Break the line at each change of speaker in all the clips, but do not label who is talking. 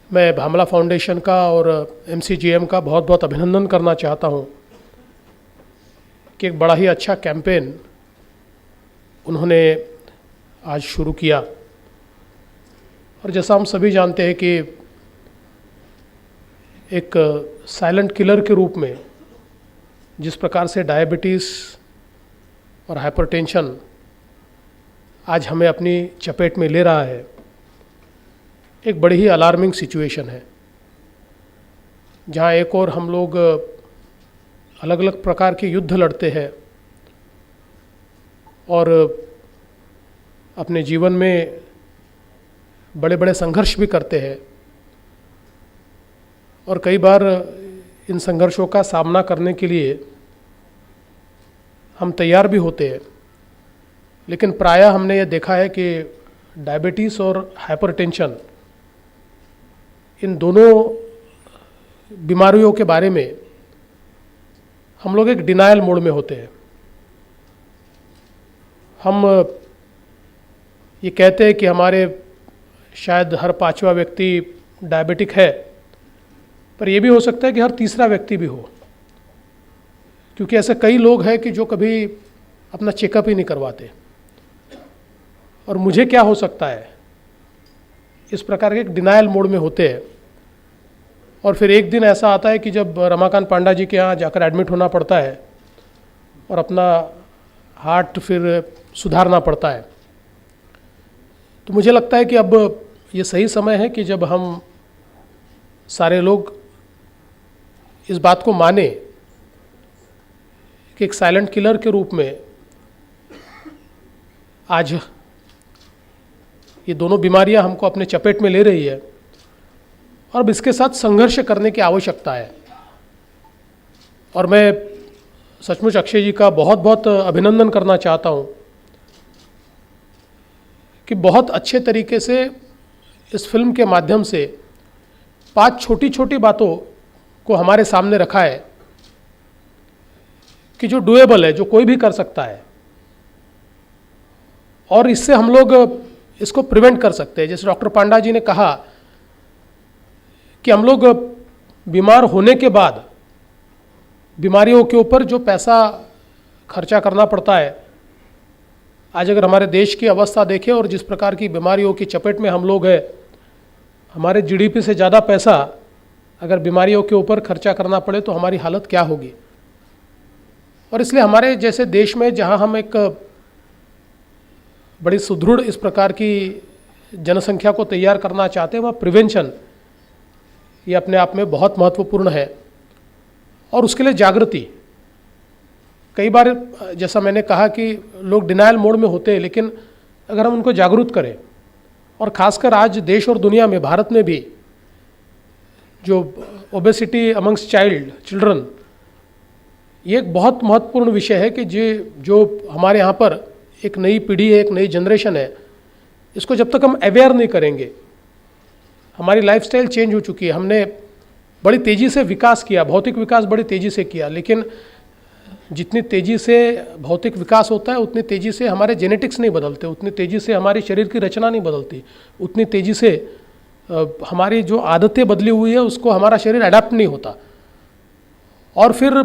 मैं भामला फाउंडेशन का और एमसीजीएम का बहुत बहुत अभिनंदन करना चाहता हूँ कि एक बड़ा ही अच्छा कैंपेन उन्होंने आज शुरू किया। और जैसा हम सभी जानते हैं कि एक साइलेंट किलर के रूप में जिस प्रकार से डायबिटीज़ और हाइपरटेंशन आज हमें अपनी चपेट में ले रहा है, एक बड़ी ही अलार्मिंग सिचुएशन है, जहाँ एक और हम लोग अलग अलग प्रकार के युद्ध लड़ते हैं और अपने जीवन में बड़े बड़े संघर्ष भी करते हैं। और कई बार इन संघर्षों का सामना करने के लिए हम तैयार भी होते हैं, लेकिन प्रायः हमने ये देखा है कि डायबिटीज़ और हाइपरटेंशन, इन दोनों बीमारियों के बारे में हम लोग एक डिनायल मोड में होते हैं। हम ये कहते हैं कि हमारे शायद हर पांचवा व्यक्ति डायबिटिक है, पर यह भी हो सकता है कि हर तीसरा व्यक्ति भी हो, क्योंकि ऐसे कई लोग हैं कि जो कभी अपना चेकअप ही नहीं करवाते। और मुझे क्या हो सकता है, इस प्रकार के एक डिनायल मोड में होते हैं। और फिर एक दिन ऐसा आता है कि जब रमाकांत पांडा जी के यहाँ जाकर एडमिट होना पड़ता है और अपना हार्ट फिर सुधारना पड़ता है। तो मुझे लगता है कि अब ये सही समय है कि जब हम सारे लोग इस बात को माने कि एक साइलेंट किलर के रूप में आज ये दोनों बीमारियां हमको अपने चपेट में ले रही है और अब इसके साथ संघर्ष करने की आवश्यकता है। और मैं सचमुच अक्षय जी का बहुत बहुत अभिनंदन करना चाहता हूँ कि बहुत अच्छे तरीके से इस फिल्म के माध्यम से 5 छोटी छोटी बातों को हमारे सामने रखा है कि जो डुएबल है, जो कोई भी कर सकता है, और इससे हम लोग इसको प्रिवेंट कर सकते हैं। जैसे डॉक्टर पांडा जी ने कहा कि हम लोग बीमार होने के बाद बीमारियों के ऊपर जो पैसा खर्चा करना पड़ता है, आज अगर हमारे देश की अवस्था देखें और जिस प्रकार की बीमारियों की चपेट में हम लोग हैं, हमारे जीडीपी से ज़्यादा पैसा अगर बीमारियों के ऊपर खर्चा करना पड़े तो हमारी हालत क्या होगी। और इसलिए हमारे जैसे देश में, जहाँ हम एक बड़ी सुदृढ़ इस प्रकार की जनसंख्या को तैयार करना चाहते हैं, वहाँ प्रिवेंशन ये अपने आप में बहुत महत्वपूर्ण है। और उसके लिए जागृति, कई बार जैसा मैंने कहा कि लोग डिनायल मोड में होते हैं, लेकिन अगर हम उनको जागरूक करें, और ख़ासकर आज देश और दुनिया में, भारत में भी जो ओबेसिटी अमंग्स चिल्ड्रन, ये एक बहुत महत्वपूर्ण विषय है कि जो हमारे यहाँ पर एक नई पीढ़ी है, एक नई जनरेशन है, इसको जब तक हम अवेयर नहीं करेंगे, हमारी लाइफस्टाइल चेंज हो चुकी है। हमने बड़ी तेज़ी से विकास किया, भौतिक विकास बड़ी तेज़ी से किया, लेकिन जितनी तेज़ी से भौतिक विकास होता है उतनी तेज़ी से हमारे जेनेटिक्स नहीं बदलते, उतनी तेज़ी से हमारी शरीर की रचना नहीं बदलती, उतनी तेज़ी से हमारी जो आदतें बदली हुई है उसको हमारा शरीर अडेप्ट नहीं होता, और फिर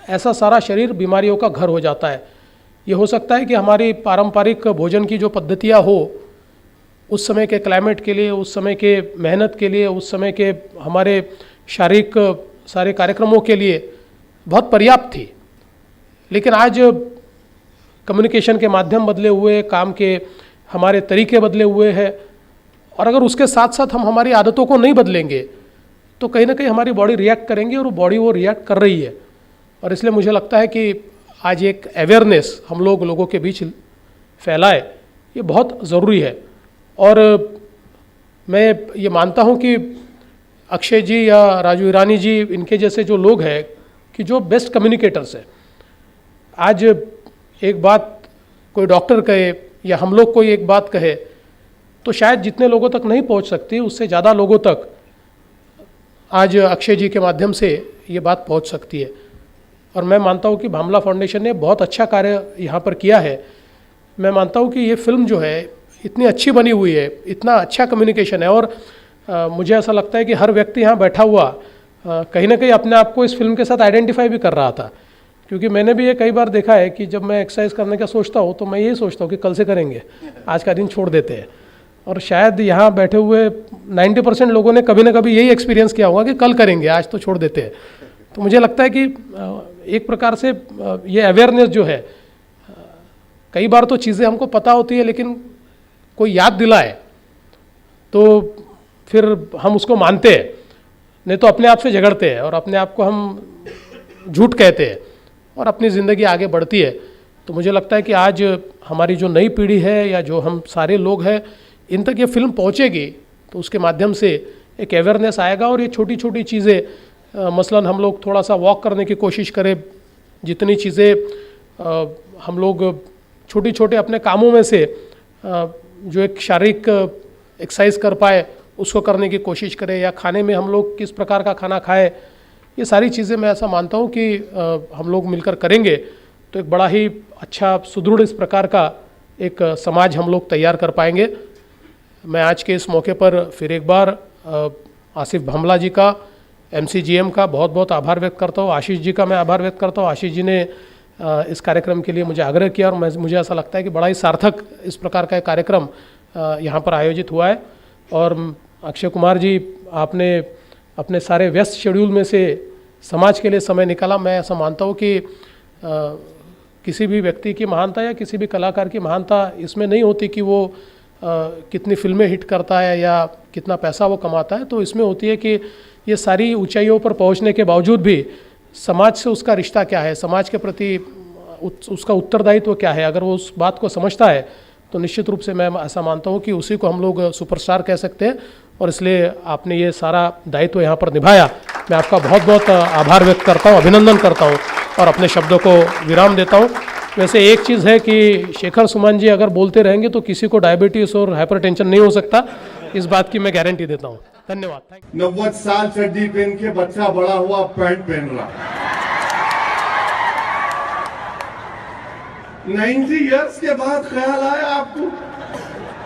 ऐसा सारा शरीर बीमारियों का घर हो जाता है। ये हो सकता है कि हमारी पारंपरिक भोजन की जो पद्धतियाँ हो, उस समय के क्लाइमेट के लिए, उस समय के मेहनत के लिए, उस समय के हमारे शारीरिक सारे कार्यक्रमों के लिए बहुत पर्याप्त थी, लेकिन आज कम्युनिकेशन के माध्यम बदले हुए, काम के हमारे तरीके बदले हुए हैं, और अगर उसके साथ साथ हम हमारी आदतों को नहीं बदलेंगे तो कहीं ना कहीं हमारी बॉडी रिएक्ट करेंगी, और बॉडी वो रिएक्ट कर रही है। और इसलिए मुझे लगता है कि आज एक अवेयरनेस हम लोगों के बीच फैलाए, ये बहुत ज़रूरी है। और मैं ये मानता हूँ कि अक्षय जी या राजू ईरानी जी, इनके जैसे जो लोग हैं कि जो बेस्ट कम्युनिकेटर्स हैं, आज एक बात कोई डॉक्टर कहे या हम लोग कोई एक बात कहे तो शायद जितने लोगों तक नहीं पहुंच सकती, उससे ज़्यादा लोगों तक आज अक्षय जी के माध्यम से ये बात पहुंच सकती है। और मैं मानता हूँ कि भामला फाउंडेशन ने बहुत अच्छा कार्य यहाँ पर किया है। मैं मानता हूँ कि ये फिल्म जो है इतनी अच्छी बनी हुई है, इतना अच्छा कम्युनिकेशन है, और मुझे ऐसा लगता है कि हर व्यक्ति यहाँ बैठा हुआ कहीं ना कहीं अपने आप को इस फिल्म के साथ आइडेंटिफाई भी कर रहा था, क्योंकि मैंने भी ये कई बार देखा है कि जब मैं एक्सरसाइज करने का सोचता हूँ तो मैं यही सोचता हूँ कि कल से करेंगे, आज का दिन छोड़ देते हैं। और शायद यहाँ बैठे हुए 90% लोगों ने कभी ना कभी यही एक्सपीरियंस किया होगा कि कल करेंगे, आज तो छोड़ देते हैं। तो मुझे लगता है कि एक प्रकार से ये अवेयरनेस जो है, कई बार तो चीज़ें हमको पता होती है लेकिन कोई याद दिलाए तो फिर हम उसको मानते हैं, नहीं तो अपने आप से झगड़ते हैं और अपने आप को हम झूठ कहते हैं और अपनी ज़िंदगी आगे बढ़ती है। तो मुझे लगता है कि आज हमारी जो नई पीढ़ी है या जो हम सारे लोग हैं, इन तक ये फिल्म पहुंचेगी तो उसके माध्यम से एक अवेयरनेस आएगा। और ये छोटी छोटी चीज़ें, मसलन हम लोग थोड़ा सा वॉक करने की कोशिश करें, जितनी चीज़ें हम लोग छोटी छोटे अपने कामों में से जो एक शारीरिक एक्सरसाइज कर पाए उसको करने की कोशिश करें, या खाने में हम लोग किस प्रकार का खाना खाएं, ये सारी चीज़ें मैं ऐसा मानता हूँ कि हम लोग मिलकर करेंगे तो एक बड़ा ही अच्छा सुदृढ़ इस प्रकार का एक समाज हम लोग तैयार कर पाएंगे। मैं आज के इस मौके पर फिर एक बार आसिफ भामला जी का, MCGM का बहुत बहुत आभार व्यक्त करता हूँ। आशीष जी का मैं आभार व्यक्त करता हूँ। आशीष जी ने इस कार्यक्रम के लिए मुझे आग्रह किया और मुझे ऐसा लगता है कि बड़ा ही सार्थक इस प्रकार का एक कार्यक्रम यहाँ पर आयोजित हुआ है। और अक्षय कुमार जी, आपने अपने सारे व्यस्त शेड्यूल में से समाज के लिए समय निकाला। मैं ऐसा मानता हूँ कि किसी भी व्यक्ति की महानता या किसी भी कलाकार की महानता इसमें नहीं होती कि वो कितनी फिल्में हिट करता है या कितना पैसा वो कमाता है, तो इसमें होती है कि ये सारी ऊंचाइयों पर पहुंचने के बावजूद भी समाज से उसका रिश्ता क्या है, समाज के प्रति उसका उत्तरदायित्व क्या है। अगर वो उस बात को समझता है तो निश्चित रूप से मैं ऐसा मानता हूँ कि उसी को हम लोग सुपरस्टार कह सकते हैं। और इसलिए आपने ये सारा दायित्व यहाँ पर निभाया, मैं आपका बहुत बहुत आभार व्यक्त करता हूँ, अभिनंदन करता हूँ और अपने शब्दों को विराम देता हूँ। वैसे एक चीज़ है कि शेखर सुमन जी अगर बोलते रहेंगे तो किसी को डायबिटीज़ और हाइपरटेंशन नहीं हो सकता, इस बात की मैं गारंटी देता हूँ। धन्यवाद।
90 साल चड्डी पहन के बच्चा बड़ा हुआ पैंट पहन रहा। 90 इयर्स के बाद ख्याल आया आपको